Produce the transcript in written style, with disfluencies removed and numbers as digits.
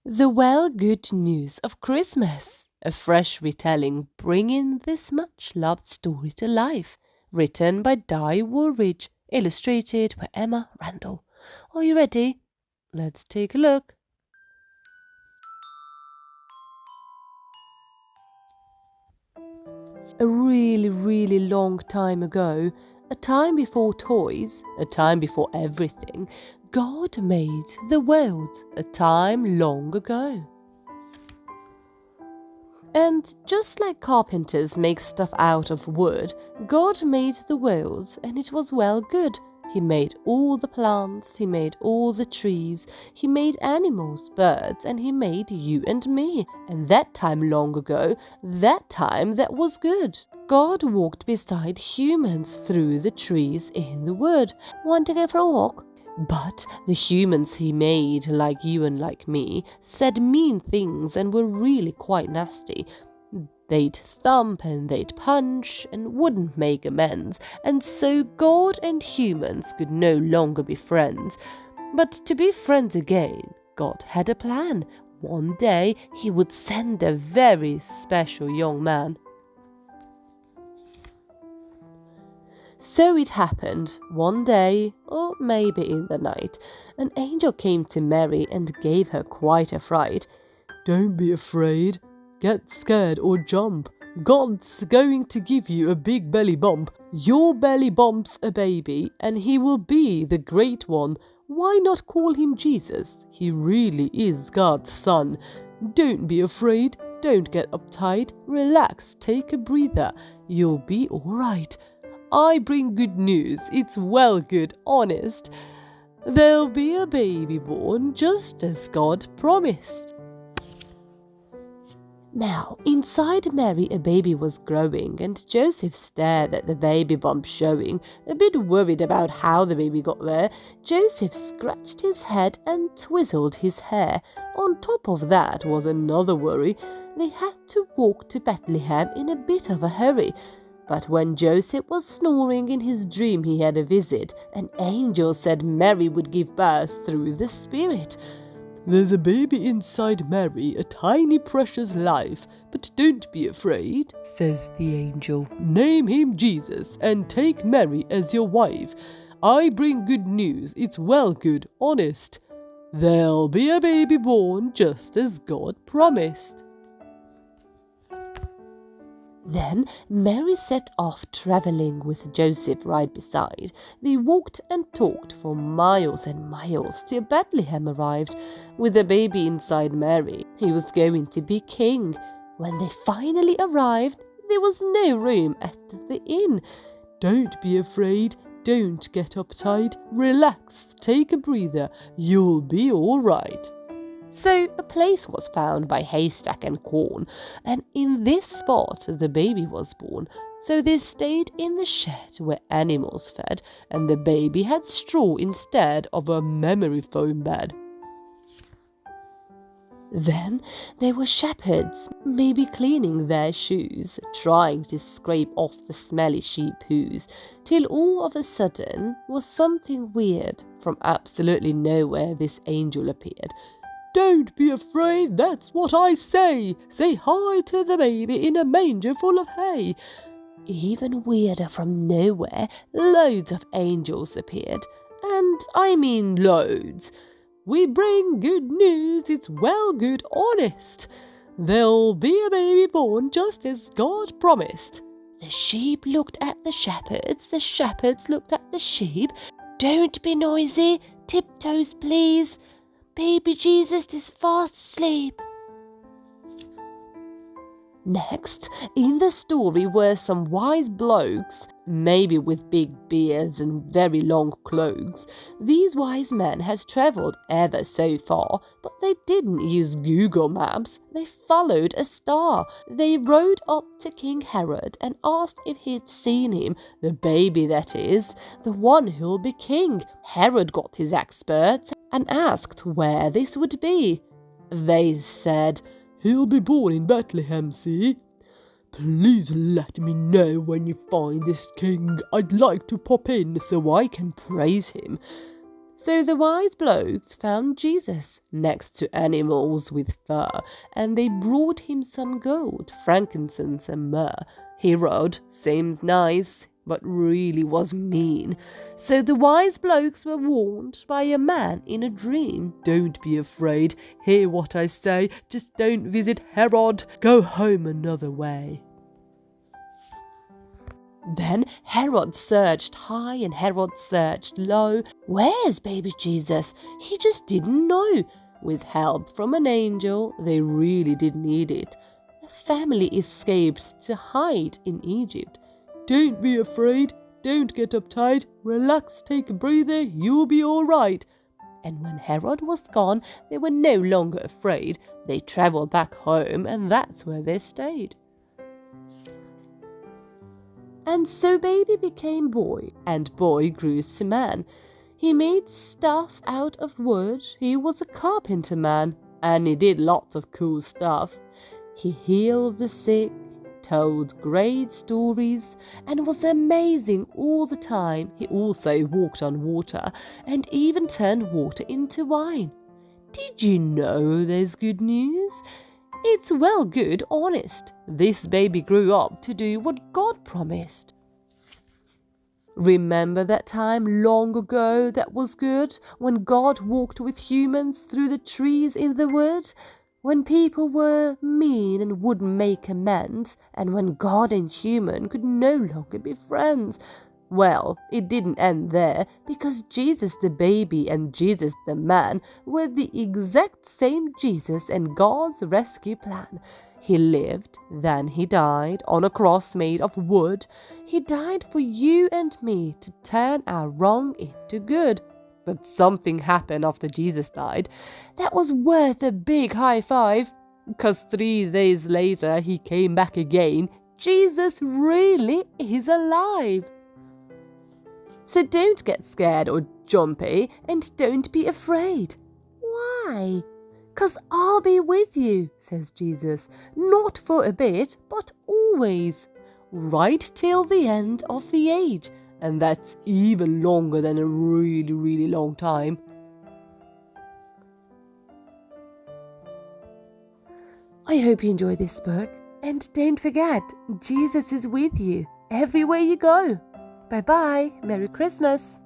The Well-Good News of Christmas, a fresh retelling bringing this much-loved story to life, written by Dai Woolridge, illustrated by Emma Randall. Are you ready? Let's take a look. A really long time ago, a time before toys, a time before everything, God made the world a time long ago. And just like carpenters make stuff out of wood, God made the world and it was well good. He made all the plants, he made all the trees, he made animals, birds, and he made you and me. And that time long ago, that time that was good. God walked beside humans through the trees in the wood. Want to go for a walk? But the humans he made, like you and like me, said mean things and were really quite nasty. They'd thump and they'd punch and wouldn't make amends, and so God and humans could no longer be friends. But to be friends again, God had a plan. One day he would send a very special young man. So it happened, one day, or maybe in the night, an angel came to Mary and gave her quite a fright. Don't be afraid, get scared or jump. God's going to give you a big belly bump. Your belly bumps a baby and he will be the great one. Why not call him Jesus? He really is God's son. Don't be afraid, don't get uptight, relax, take a breather. You'll be all right. I bring good news, it's well good, honest. There'll be a baby born just as God promised. Now, inside Mary a baby was growing, and Joseph stared at the baby bump showing. A bit worried about how the baby got there, Joseph scratched his head and twizzled his hair. On top of that was another worry. They had to walk to Bethlehem in a bit of a hurry. But when Joseph was snoring in his dream he had a visit. An angel said Mary would give birth through the Spirit. There's a baby inside Mary, a tiny precious life, but don't be afraid, says the angel. Name him Jesus and take Mary as your wife. I bring good news, it's well good, honest. There'll be a baby born just as God promised. Then Mary set off travelling with Joseph right beside. They walked and talked for miles and miles till Bethlehem arrived. With the baby inside Mary, he was going to be king. When they finally arrived, there was no room at the inn. Don't be afraid, don't get uptight, relax, take a breather, you'll be all right. So a place was found by haystack and corn, and in this spot the baby was born. So they stayed in the shed where animals fed, and the baby had straw instead of a memory foam bed. Then there were shepherds, maybe cleaning their shoes, trying to scrape off the smelly sheep hoos, till all of a sudden was something weird. From absolutely nowhere this angel appeared. Don't be afraid, that's what I say. Say hi to the baby in a manger full of hay. Even weirder, from nowhere, loads of angels appeared. And I mean loads. We bring good news, it's well good, honest. There'll be a baby born just as God promised. The sheep looked at the shepherds looked at the sheep. Don't be noisy, tiptoes please. Baby Jesus is fast asleep. Next, in the story were some wise blokes, maybe with big beards and very long cloaks. These wise men had travelled ever so far, but they didn't use Google Maps. They followed a star. They rode up to King Herod and asked if he'd seen him, the baby that is, the one who'll be king. Herod got his experts and asked where this would be. They said, He'll be born in Bethlehem, see? Please let me know when you find this king. I'd like to pop in so I can praise him. So the wise blokes found Jesus next to animals with fur, and they brought him some gold, frankincense, and myrrh. Herod seemed nice, but really was mean. So the wise blokes were warned by a man in a dream. Don't be afraid. Hear what I say. Just don't visit Herod. Go home another way. Then Herod searched high and Herod searched low. Where's baby Jesus? He just didn't know. With help from an angel, they really did need it. The family escaped to hide in Egypt. Don't be afraid. Don't get uptight. Relax, take a breather. You'll be all right. And when Herod was gone, they were no longer afraid. They traveled back home, and that's where they stayed. And so baby became boy, and boy grew to man. He made stuff out of wood. He was a carpenter man, and he did lots of cool stuff. He healed the sick, told great stories, and was amazing all the time. He also walked on water, and even turned water into wine. Did you know there's good news? It's well good, honest. This baby grew up to do what God promised. Remember that time long ago that was good, when God walked with humans through the trees in the wood? When people were mean and wouldn't make amends, and when God and human could no longer be friends? Well, it didn't end there, because Jesus the baby and Jesus the man were the exact same Jesus and God's rescue plan. He lived, then he died on a cross made of wood. He died for you and me to turn our wrong into good. But something happened after Jesus died that was worth a big high five, because 3 days later he came back again. Jesus really is alive. So don't get scared or jumpy, and don't be afraid. Why? 'Cause I'll be with you, says Jesus, not for a bit, but always, right till the end of the age, and that's even longer than a really, really long time. I hope you enjoyed this book, and don't forget, Jesus is with you everywhere you go. Bye-bye. Merry Christmas.